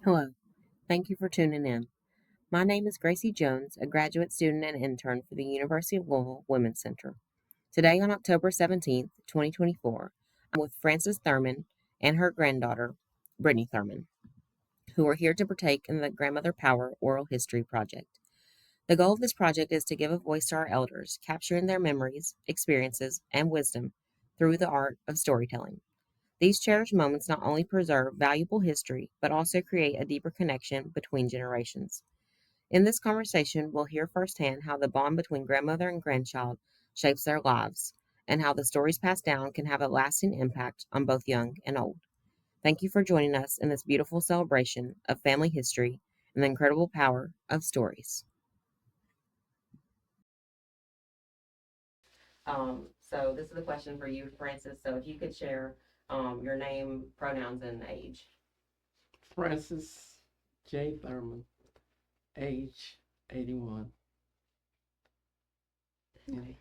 Hello, thank you for tuning in. My name is Gracie Jones, a graduate student and intern for the University of Louisville Women's Center. Today, on October 17th, 2024, I'm with Frances Thurman and her granddaughter, Brittney Thurman, who are here to partake in the Grandmother Power Oral History Project. The goal of this project is to give a voice to our elders, capturing their memories, experiences, and wisdom through the art of storytelling. These cherished moments not only preserve valuable history, but also create a deeper connection between generations. In this conversation, we'll hear firsthand how the bond between grandmother and grandchild shapes their lives, and how the stories passed down can have a lasting impact on both young and old. Thank you for joining us in this beautiful celebration of family history and the incredible power of stories. So this is a question for you, Frances. So if you could share your name, pronouns, and age. Frances J. Thurman, age 81. Okay.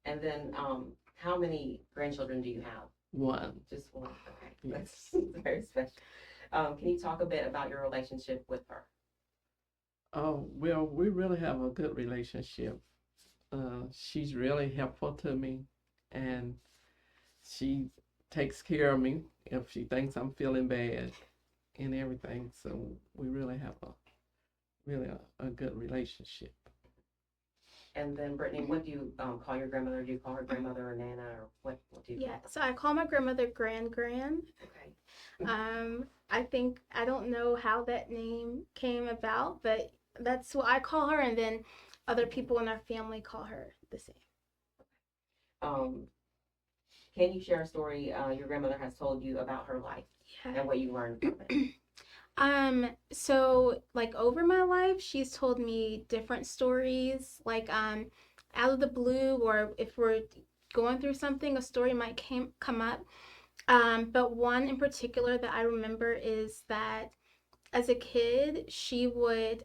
And then, how many grandchildren do you have? One. Just one. Okay, Yes. that's very special. Can you talk a bit about your relationship with her? Oh, well, we really have a good relationship. She's really helpful to me, and she takes care of me if she thinks I'm feeling bad and everything. So we really have a good relationship. And then, Brittney, what do you call your grandmother? Do you call her grandmother or Nana, or what do you call Yeah, her? so I call my grandmother Gran. Okay. I think I don't know how that name came about, but that's what I call her, and then other people in our family call her the same. Um, can you share a story your grandmother has told you about her life Yeah. and what you learned from it? So like over my life, she's told me different stories, like out of the blue, or if we're going through something, a story might come up. But one in particular that I remember is that as a kid, she would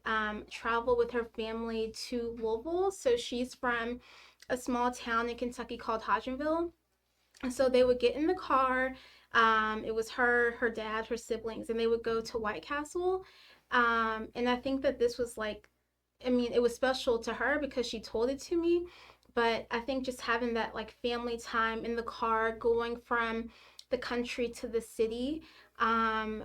travel with her family to Louisville. So she's from a small town in Kentucky called Hodgenville. And so they would get in the car. It was her dad, her siblings, and they would go to White Castle. And I think that this was like, I mean, it was special to her because she told it to me. But I think just having that like family time in the car, going from the country to the city,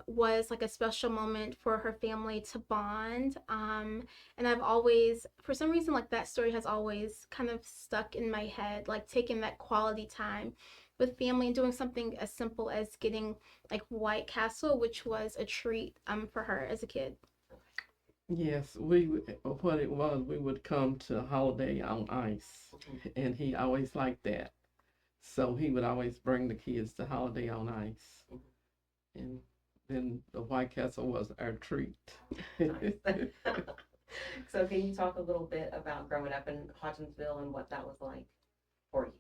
was like a special moment for her family to bond. And I've always, for some reason, like that story has always kind of stuck in my head, like taking that quality time with family and doing something as simple as getting like White Castle, which was a treat for her as a kid. Yes, what it was, we would come to Holiday on Ice, and he always liked that. So he would always bring the kids to Holiday on Ice, and then the White Castle was our treat. Nice. So, can you talk a little bit about growing up in Hodgenville and what that was like for you?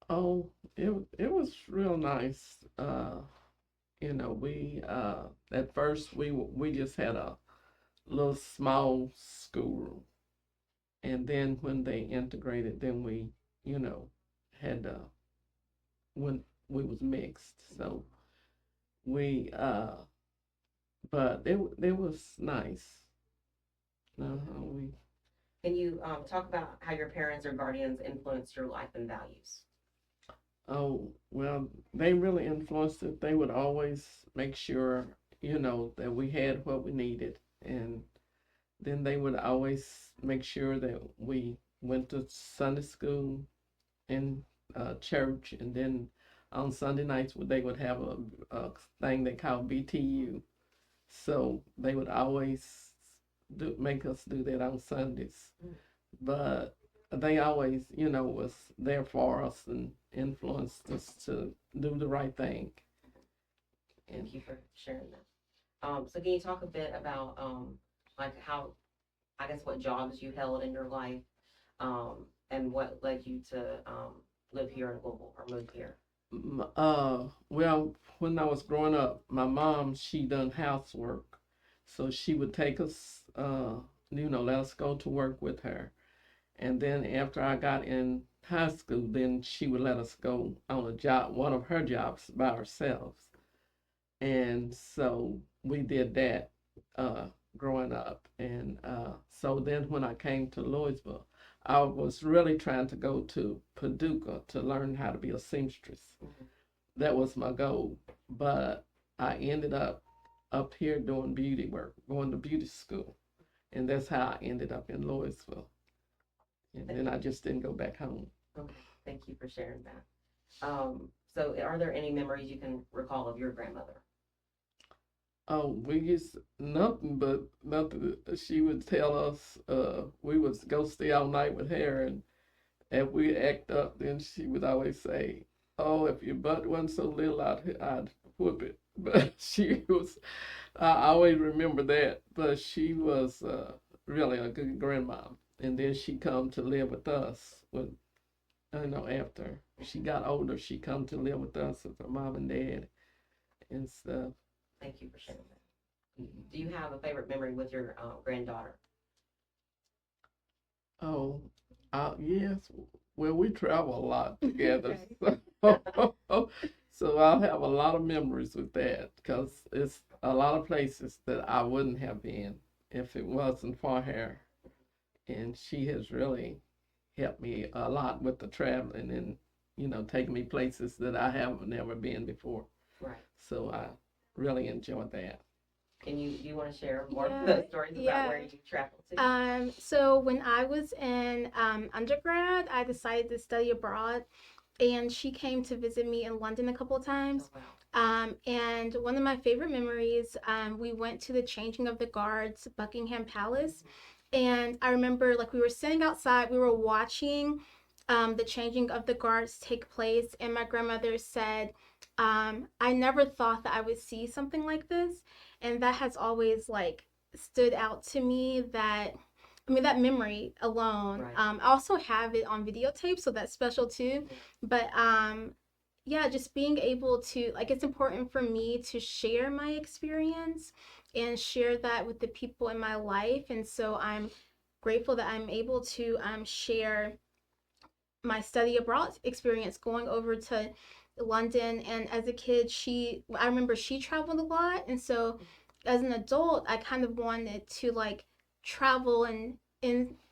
Oh, it was real nice. We at first we just had a little small school, and then when they integrated, then we had when we was mixed. So we but it was nice. We Can you talk about how your parents or guardians influenced your life and values? Oh, well, they really influenced it. They would always make sure, that we had what we needed. And then they would always make sure that we went to Sunday school and church. And then on Sunday nights, they would have a thing they call BTU. So they would always make us do that on Sundays. But they always, was there for us and influenced us to do the right thing. And Thank you for sharing that. So can you talk a bit about like how I guess what jobs you held in your life, and what led you to live here in Louisville or move here? well, when I was growing up, my mom, she done housework, so she would take us, let us go to work with her. And then after I got in high school, then she would let us go on a job, one of her jobs by ourselves. And And so we did that growing up. And so then when I came to Louisville, I was really trying to go to Paducah to learn how to be a seamstress. That was my goal. But I ended up here doing beauty work, going to beauty school. And that's how I ended up in Louisville. And then I just didn't go back home. Okay, thank you for sharing that. So are there any memories you can recall of your grandmother? Oh, we used nothing but nothing. She would tell us we would go stay all night with her, and if we act up, then she would always say, "Oh, if your butt wasn't so little, I'd whoop it." But she was, I always remember that. But she was really a good grandma, and then she come to live with us. When after she got older, she come to live with us with her mom and dad and stuff. Thank you for sharing that. Do you have a favorite memory with your granddaughter? Oh, yes. Well, we travel a lot together. Okay. So I'll have a lot of memories with that because it's a lot of places that I wouldn't have been if it wasn't for her. And she has really helped me a lot with the traveling and, taking me places that I have never been before. Right. So I really enjoyed that. Can you want to share more Yeah, of those stories yeah. about where you traveled to? So when I was in undergrad, I decided to study abroad, and she came to visit me in London a couple of times. Oh, wow. And one of my favorite memories, we went to the changing of the guards, Buckingham Palace, and I remember like we were sitting outside, we were watching the changing of the guards take place, and my grandmother said, I never thought that I would see something like this, and that has always like stood out to me. That memory alone. Right. I also have it on videotape, so that's special too. But yeah, just being able to like, it's important for me to share my experience and share that with the people in my life, and so I'm grateful that I'm able to share my study abroad experience going over to London. And as a kid, I remember she traveled a lot, and so as an adult, I kind of wanted to like travel and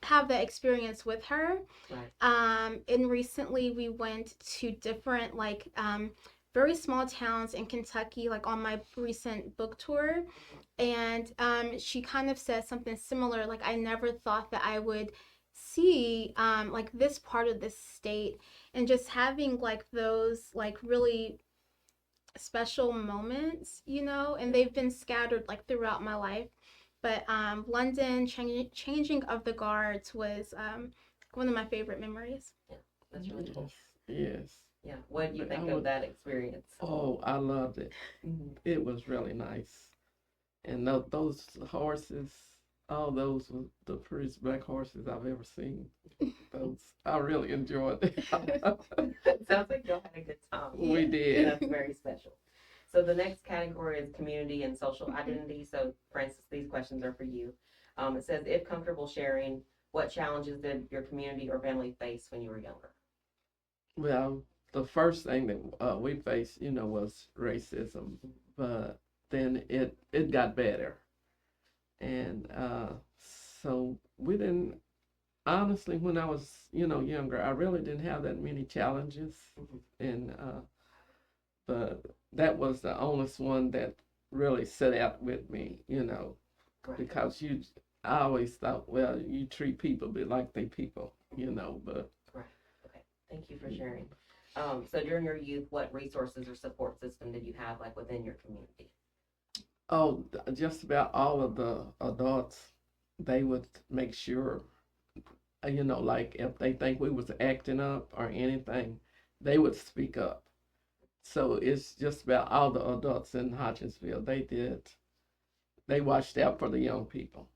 have that experience with her. Right. And recently we went to different like very small towns in Kentucky, like on my recent book tour, and she kind of said something similar. Like, I never thought that I would see like this part of this state, and just having like those like really special moments, and they've been scattered like throughout my life. But London changing of the guards was one of my favorite memories. Yeah, that's really cool. Yes. Yeah. What do you think of that experience? Oh, I loved it. It was really nice. And those horses, all those were the prettiest black horses I've ever seen. Those I really enjoyed it. Sounds like y'all had a good time. We did. That's very special. So the next category is community and social identity. So Frances, these questions are for you. It says, if comfortable sharing, what challenges did your community or family face when you were younger? Well, the first thing that we faced, was racism, but then it got better, and so we didn't. Honestly, when I was, younger, I really didn't have that many challenges, and but that was the only one that really set out with me, Right. because I always thought, well, you treat people a bit like they people, but. Right. Okay. Thank you for sharing. So during your youth, what resources or support system did you have like within your community? Oh, just about all of the adults, they would make sure, like if they think we was acting up or anything, they would speak up. So it's just about all the adults in Hodgenville. They watched out for the young people.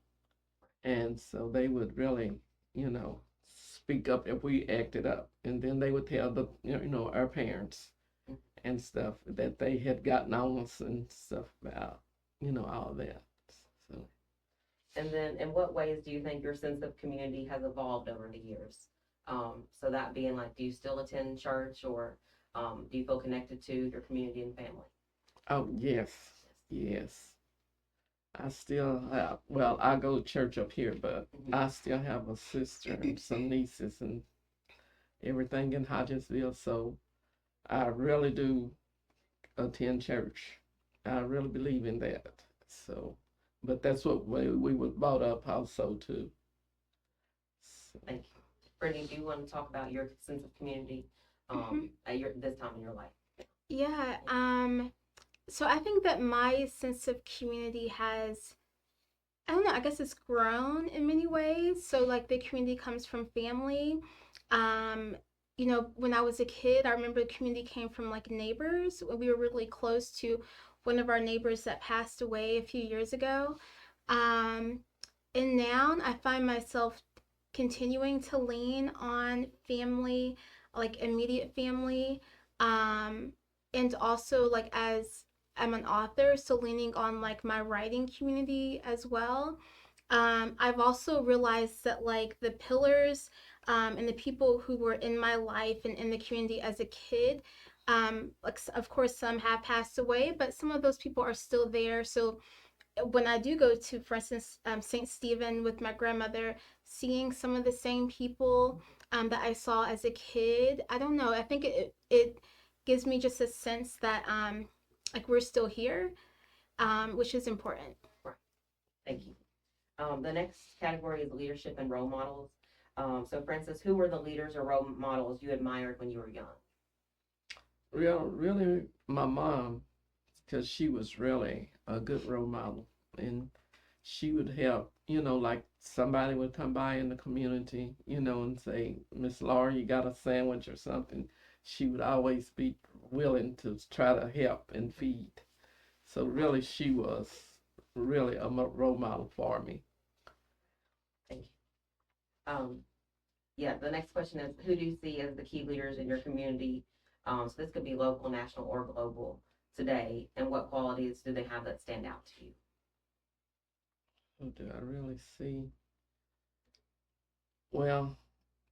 And so they would really, speak up if we acted up. And then they would tell our parents and stuff that they had gotten on us and stuff about, all that. So. And then in what ways do you think your sense of community has evolved over the years? So that being like, do you still attend church, or do you feel connected to your community and family? Oh, yes. Yes. I still have, well, I go to church up here, but I still have a sister and some nieces and everything in Hodgenville. So I really do attend church. I really believe in that. So, but that's what we were brought up also too. So, Thank you. Brittany, do you want to talk about your sense of community at your this time in your life? Yeah. So I think that my sense of community has, I don't know, I guess it's grown in many ways. So like the community comes from family. Um, when I was a kid, I remember the community came from like neighbors. We were really close to one of our neighbors that passed away a few years ago. Um, and now I find myself continuing to lean on family, like immediate family, and also like as I'm an author, so leaning on like my writing community as well. I've also realized that like the pillars and the people who were in my life and in the community as a kid, like of course some have passed away, but some of those people are still there. So when I do go to, for instance, St. Stephen with my grandmother, seeing some of the same people that I saw as a kid, I don't know. I think it gives me just a sense that like we're still here, which is important. Right. Thank you. The next category is leadership and role models. So, Frances, who were the leaders or role models you admired when you were young? really, my mom, because she was really a good role model, and she would help. Like somebody would come by in the community, and say, "Miss Laura, you got a sandwich or something." She would always be willing to try to help and feed. So really, she was really a role model for me. Thank you. Yeah, the next question is, who do you see as the key leaders in your community? So this could be local, national, or global today, and what qualities do they have that stand out to you? Who do I really see? Well,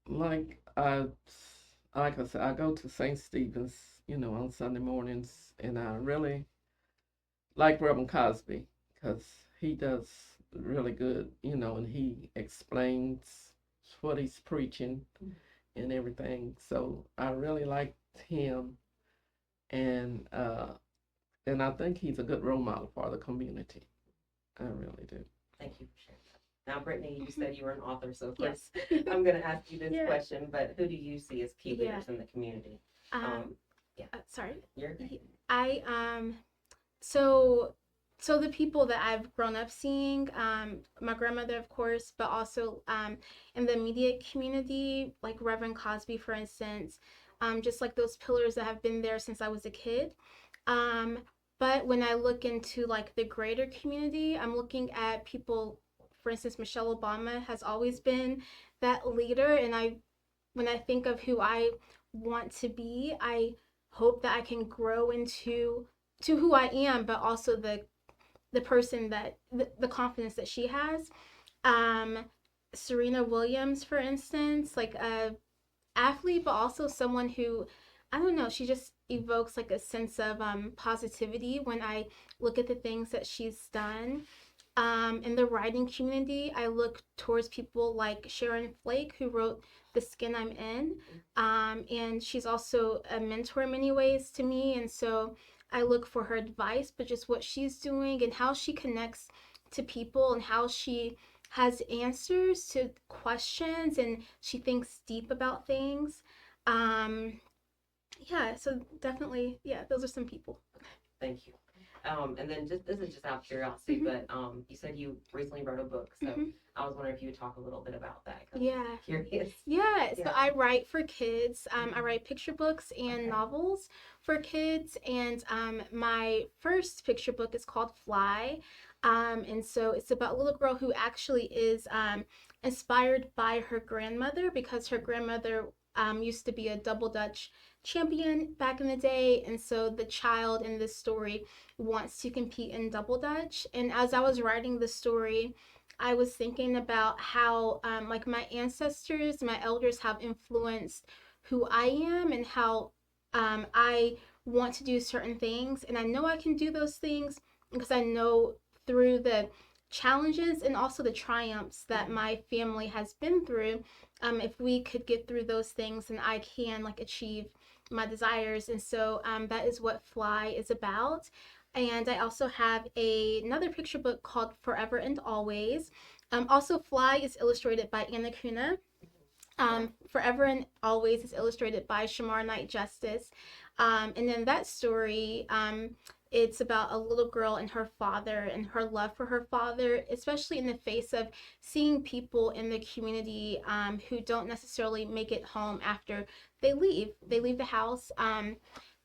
like like I said, I go to St. Stephen's, on Sunday mornings, and I really like Reverend Cosby because he does really good, and he explains what he's preaching and everything. So I really liked him, and and I think he's a good role model for the community. I really do. Thank you for sharing that. Now, Brittany, you said you were an author, so of course Yes. I'm going to ask you this Yeah. question, but who do you see as key Yeah. leaders in the community? Yeah, Sorry. you're okay. I so so the people that I've grown up seeing, my grandmother, of course, but also in the immediate community, like Reverend Cosby, for instance, just like those pillars that have been there since I was a kid. Um, but when I look into like the greater community, I'm looking at people, for instance, Michelle Obama has always been that leader, and when I think of who I want to be, I hope that I can grow into to who I am, but also the person that the confidence that she has. Um, Serena Williams, for instance, like a athlete, but also someone who, I don't know, she just evokes like a sense of positivity when I look at the things that she's done. In the writing community, I look towards people like Sharon Flake, who wrote The Skin I'm In. And she's also a mentor in many ways to me. And so I look for her advice, but just what she's doing and how she connects to people and how she has answers to questions and she thinks deep about things. Um, yeah, so definitely, yeah, those are some people. Thank you. And then just this is just out of curiosity, but you said you recently wrote a book, so I was wondering if you would talk a little bit about that. Yeah. I'm curious. Yeah, so I write for kids. I write picture books and novels for kids, and my first picture book is called Fly. And so it's about a little girl who actually is inspired by her grandmother because her grandmother used to be a double dutch champion back in the day, and so the child in this story wants to compete in double dutch. And as I was writing the story, I was thinking about how like my ancestors, my elders have influenced who I am and how I want to do certain things, and I know I can do those things, because I know through the challenges and also the triumphs that my family has been through, if we could get through those things, then I can like achieve my desires. And so that is what Fly is about. And I also have another picture book called Forever and Always. Also, Fly is illustrated by Anna Kuna. Forever and Always is illustrated by Shamar Knight Justice. And then that story, it's about a little girl and her father and her love for her father, especially in the face of seeing people in the community who don't necessarily make it home after they leave. They leave the house. And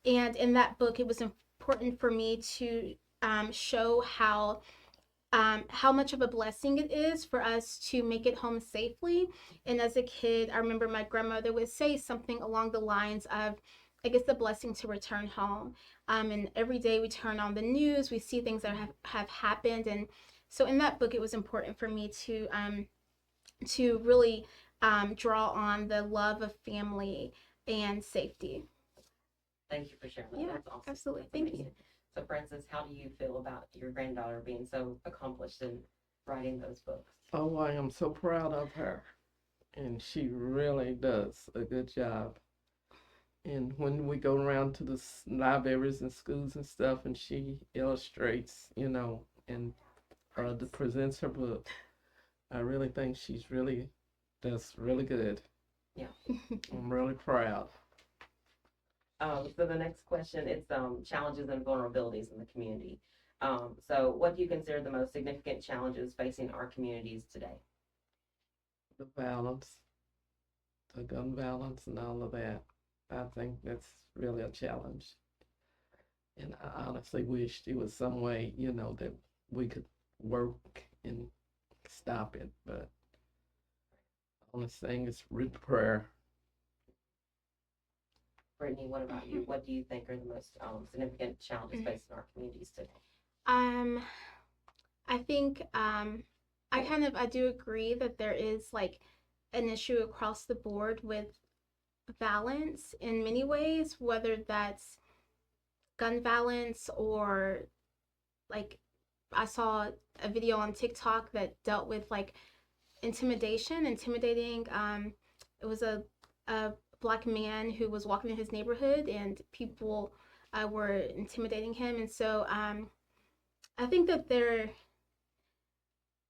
in that book, it was important for me to show how much of a blessing it is for us to make it home safely. And as a kid, I remember my grandmother would say something along the lines of, I guess, the blessing to return home. And every day we turn on the news, we see things that have happened. And so in that book, it was important for me to really draw on the love of family and safety. Thank you for sharing that. Yeah, That's awesome. absolutely. That's Thank amazing. you. So, Frances, how do you feel about your granddaughter being so accomplished in writing those books? Oh, I am so proud of her. And she really does a good job. And when we go around to the libraries and schools and stuff, and she illustrates, and presents her book, I really think she's really, that's really good. Yeah. I'm really proud. So the next question is challenges and vulnerabilities in the community. So what do you consider the most significant challenges facing our communities today? The violence, the gun violence, and all of that. I think that's really a challenge. And I honestly wished there was some way, that we could work and stop it. But the only thing is read prayer. Brittney, what about you? What do you think are the most significant challenges facing our communities today? Um, I think I do agree that there is like an issue across the board with violence in many ways, whether that's gun violence or like I saw a video on TikTok that dealt with like intimidating. It was a black man who was walking in his neighborhood and people were intimidating him, and so I think that there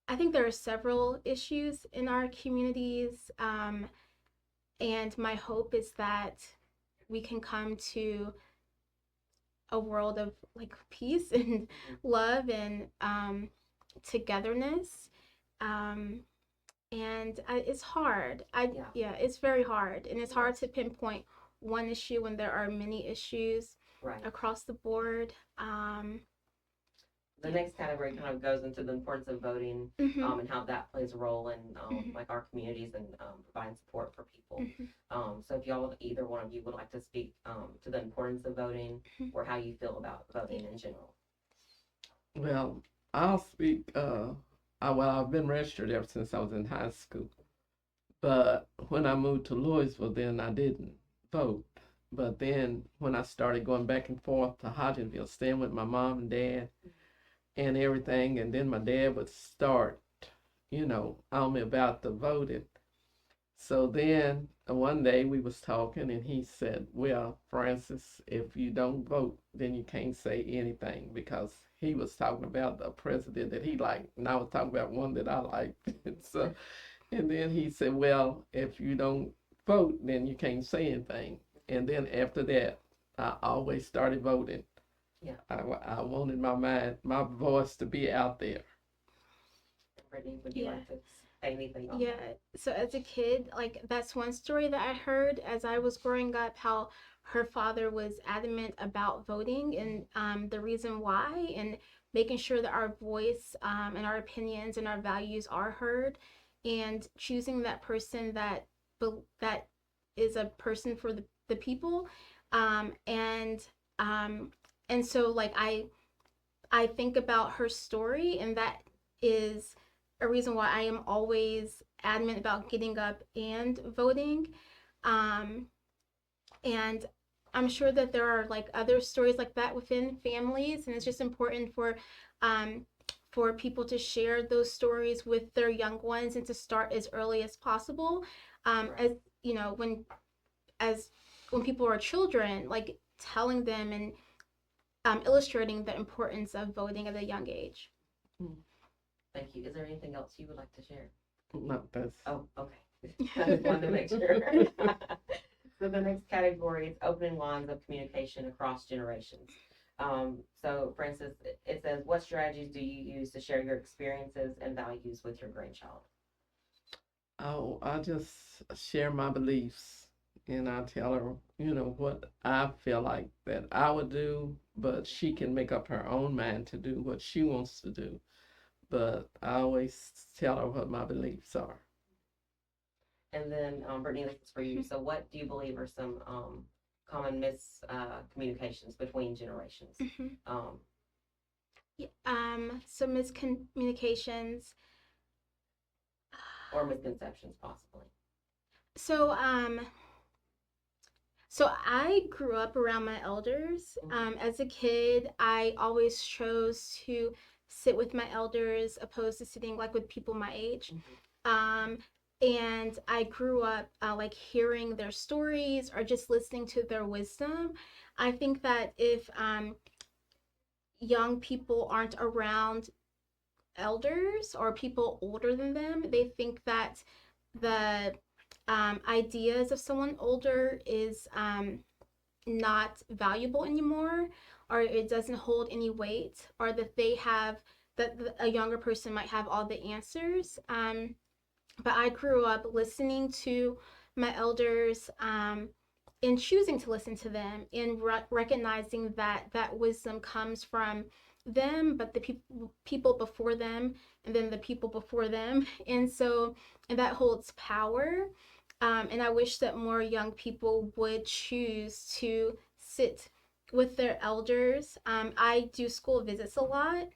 are several issues in our communities, and my hope is that we can come to a world of like peace and love and togetherness. Um, and it's hard. Yeah, it's very hard, and it's hard to pinpoint one issue when there are many issues across the board. The next category kind of goes into the importance of voting, and how that plays a role in like our communities and providing support for people. So if y'all, either one of you would like to speak to the importance of voting or how you feel about voting in general. Well, I'll speak. I've been registered ever since I was in high school. But when I moved to Louisville, then I didn't vote. But then when I started going back and forth to Hodgenville, staying with my mom and dad and everything, and then my dad would start, on me about the voting. So then one day we was talking and he said, well, Frances, if you don't vote, then you can't say anything, because he was talking about the president that he liked, and I was talking about one that I liked. So, and then he said, well, if you don't vote, then you can't say anything. And then after that, I always started voting. Yeah. I wanted my voice to be out there. Brittney, would you like to say anything on Yeah. that? So as a kid, like that's one story that I heard as I was growing up, how her father was adamant about voting and the reason why, and making sure that our voice and our opinions and our values are heard, and choosing that person that is a person for the people, um, and um, and so like I think about her story, and that is a reason why I am always adamant about getting up and voting. Um, and I'm sure that there are like other stories like that within families, and it's just important for for people to share those stories with their young ones and to start as early as possible. As you know, as when people are children, like telling them and illustrating the importance of voting at a young age. Thank you. Is there anything else you would like to share? No, that's. Oh, okay. I just wanted to make sure. So the next category is opening lines of communication across generations. So Frances, it says, what strategies do you use to share your experiences and values with your grandchild? Oh, I just share my beliefs and I tell her, what I feel like that I would do, but she can make up her own mind to do what she wants to do. But I always tell her what my beliefs are. And then, Brittney, this is for you. So what do you believe are some common miscommunications between generations? So miscommunications or misconceptions, possibly. So so I grew up around my elders. As a kid, I always chose to sit with my elders opposed to sitting like with people my age. And I grew up like hearing their stories or just listening to their wisdom. I think that if young people aren't around elders or people older than them, they think that the ideas of someone older is not valuable anymore, or it doesn't hold any weight, or that a younger person might have all the answers. But I grew up listening to my elders, and choosing to listen to them, and recognizing that that wisdom comes from them, but the people before them, and then the people before them, and that holds power. And I wish that more young people would choose to sit with their elders. I do school visits a lot,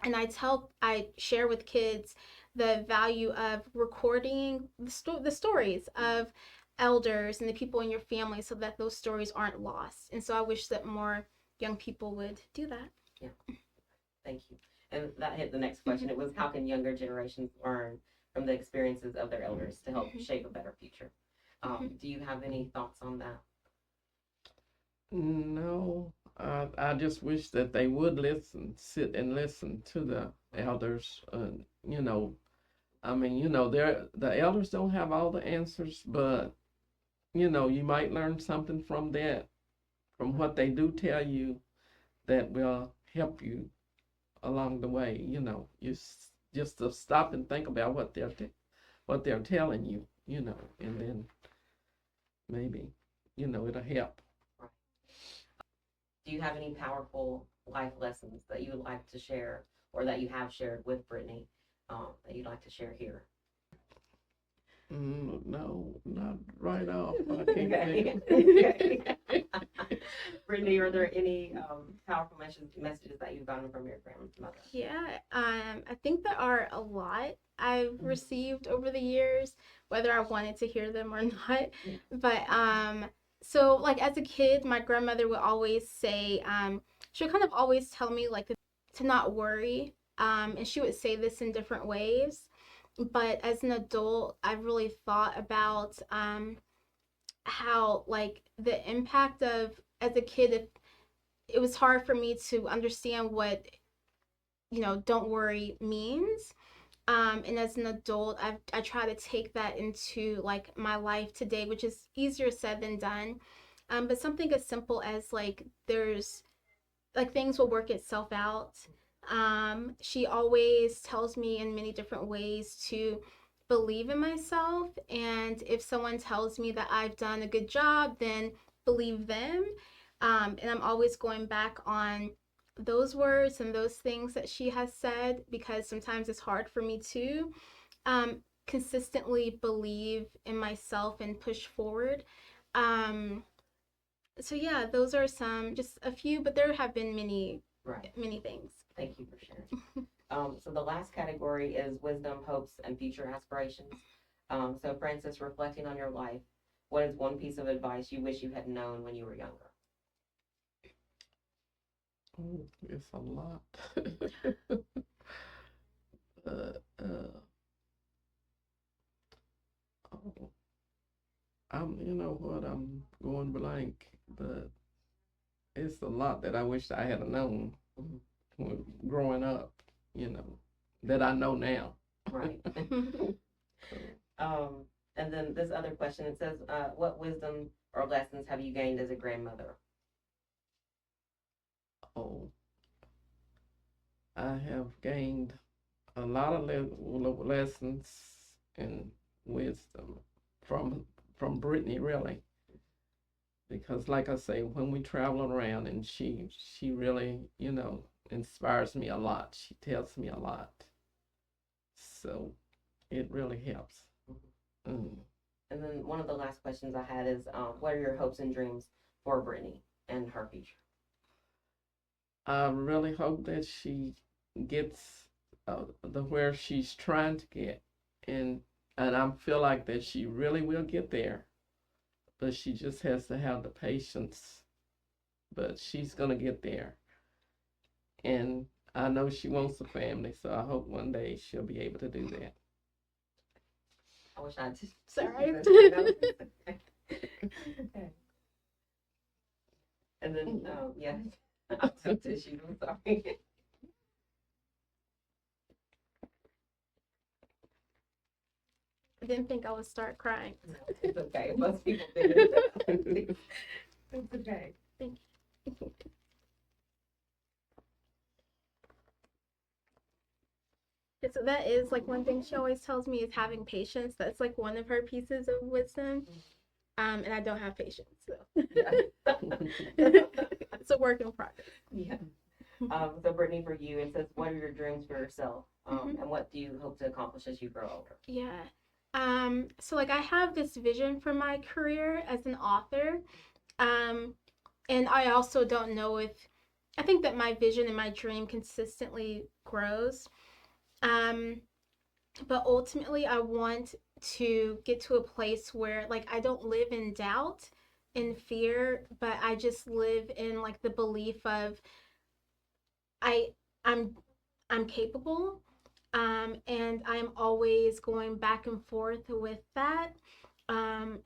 and I share with kids the value of recording the stories of elders and the people in your family so that those stories aren't lost. And so I wish that more young people would do that. Yeah. Thank you. And that hit the next question. It was, how can younger generations learn from the experiences of their elders to help shape a better future? Do you have any thoughts on that? No, I just wish that they would sit and listen to the elders. I mean, the elders don't have all the answers, but you might learn something from that, from what they do tell you, that will help you along the way. You just to stop and think about what they're telling you, and then maybe, it'll help. Do you have any powerful life lessons that you would like to share, or that you have shared with Brittney, that you'd like to share here? No, not right off. I can't think. Brittney, are there any powerful messages that you've gotten from your grandmother? Yeah, I think there are a lot I've received over the years, whether I wanted to hear them or not. But so like as a kid, my grandmother would always say, she would kind of always tell me like to not worry. And she would say this in different ways. But as an adult, I've really thought about how like the impact of as a kid, if it was hard for me to understand what don't worry means. And as an adult, I try to take that into like my life today, which is easier said than done. But something as simple as like there's like things will work itself out. She always tells me in many different ways to believe in myself, and if someone tells me that I've done a good job, then believe them. And I'm always going back on those words and those things that she has said, because sometimes it's hard for me to consistently believe in myself and push forward. So yeah, those are just a few, but there have been many things. Thank you for sharing. So the last category is wisdom, hopes, and future aspirations. So Frances, reflecting on your life, what is one piece of advice you wish you had known when you were younger? Oh, it's a lot. uh, uh, oh, you know what, I'm going blank, but it's a lot that I wish I had known growing up, you know, that I know now. Right. Um, and then this other question, it says, what wisdom or lessons have you gained as a grandmother? Oh, I have gained a lot of lessons and wisdom from Brittney, really, because like I say, when we travel around, and she really, you know, inspires me a lot. She tells me a lot, so it really helps. Mm. And then one of the last questions I had is, what are your hopes and dreams for Brittney and her future? I really hope that she gets the where she's trying to get, and I feel like that she really will get there, but she just has to have the patience. But she's gonna get there, and I know she wants a family, so I hope one day she'll be able to do that. I wish I just. Sorry. Okay. And then, yeah, I'm so tissue. I'm sorry. I didn't think I would start crying. It's okay. Most people do. It's okay. Thank you. Yeah, so that is like one thing she always tells me is having patience. That's like one of her pieces of wisdom. And I don't have patience, so Yeah. it's a work in progress. Yeah. So Brittney, for you, it says, what are your dreams for yourself? And what do you hope to accomplish as you grow older? Yeah. So like I have this vision for my career as an author. And I also don't know if I think that my vision and my dream consistently grows. Um, but ultimately I want to get to a place where like I don't live in doubt and fear, but I just live in like the belief of I I'm I'm capable. And I'm always going back and forth with that.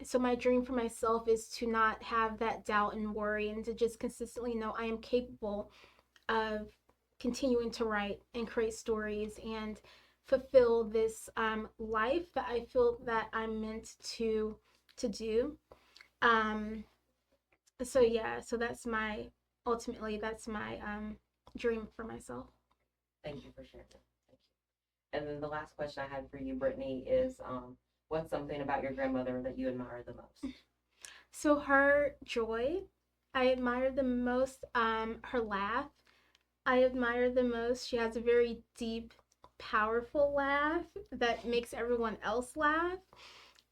So my dream for myself is to not have that doubt and worry and to just consistently know I am capable of continuing to write and create stories and fulfill this life that I feel that I'm meant to do. Um, so yeah, so that's my ultimately that's my dream for myself. Thank you for sharing that. Thank you. And then the last question I had for you, Brittney, is, what's something about your grandmother that you admire the most? So her joy, I admire the most. Her laugh, I admire the most. She has a very deep, powerful laugh that makes everyone else laugh.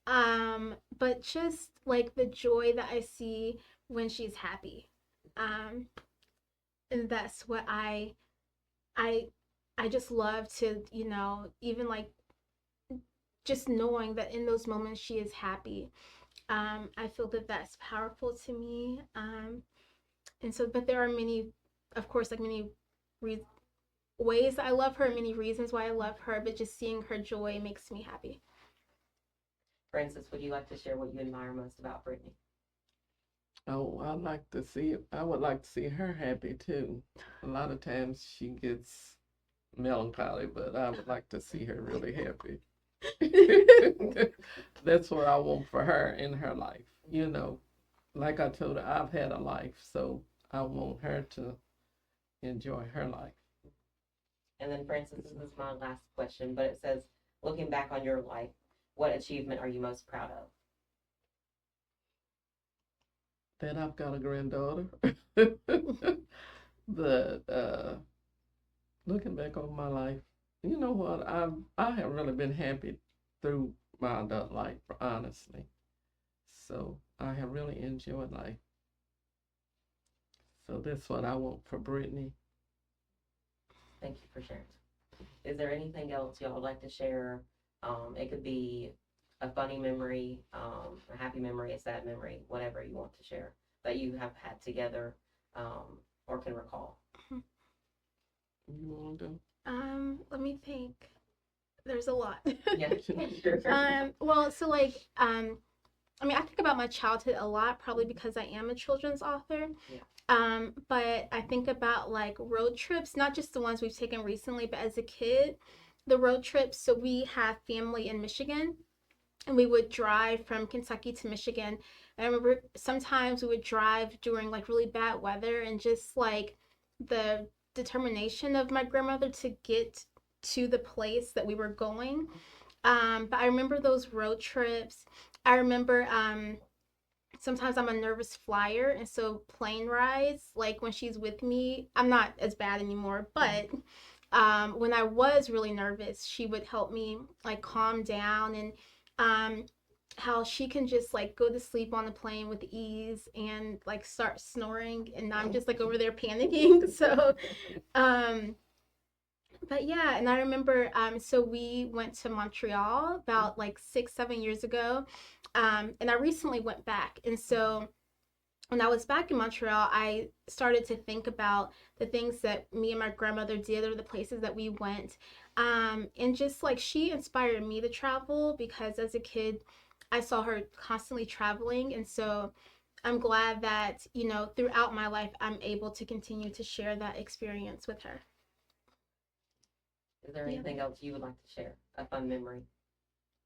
But just like the joy that I see when she's happy. Um, and that's what I I just love to, even like just knowing that in those moments she is happy. I feel that that's powerful to me. And so, but there are many, of course, like many re- ways I love her, many reasons why I love her, but just seeing her joy makes me happy. Frances, would you like to share what you admire most about Brittney? Oh, I would like to see her happy too. A lot of times she gets melancholy, but I would like to see her really happy. That's what I want for her in her life. You know, like I told her, I've had a life, so I want her to enjoy her life. And then, Frances, this is my last question, but it says, looking back on your life, what achievement are you most proud of? That I've got a granddaughter. But looking back on my life, you know what? I have really been happy through my adult life, honestly. So I have really enjoyed life. So that's what I want for Brittney. Thank you for sharing. Is there anything else y'all would like to share? It could be a funny memory, a happy memory, a sad memory, whatever you want to share that you have had together, or can recall. You want to go? Let me think. There's a lot. Yeah, sure. Well, so like, I mean, I think about my childhood a lot, probably because I am a children's author. Yeah. But I think about like road trips, not just the ones we've taken recently, but as a kid, the road trips. So we have family in Michigan, and we would drive from Kentucky to Michigan. And I remember sometimes we would drive during like really bad weather, and just like the determination of my grandmother to get to the place that we were going. But I remember those road trips. I remember sometimes I'm a nervous flyer, and so plane rides, like when she's with me, I'm not as bad anymore, but when I was really nervous, she would help me like calm down, and um, how she can just like go to sleep on the plane with ease and like start snoring, and I'm just like over there panicking. So um, but yeah, and I remember, so we went to Montreal about like 6, 7 years ago, and I recently went back, and so when I was back in Montreal, I started to think about the things that me and my grandmother did, or the places that we went, and just like she inspired me to travel because as a kid, I saw her constantly traveling, and so I'm glad that throughout my life, I'm able to continue to share that experience with her. Is there Yeah. anything else you would like to share? A fun memory?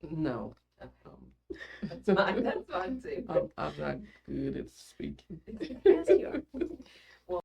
No. Okay. Um, That's fine. That's fine too. I'm not good at speaking. Yes, you are. Well,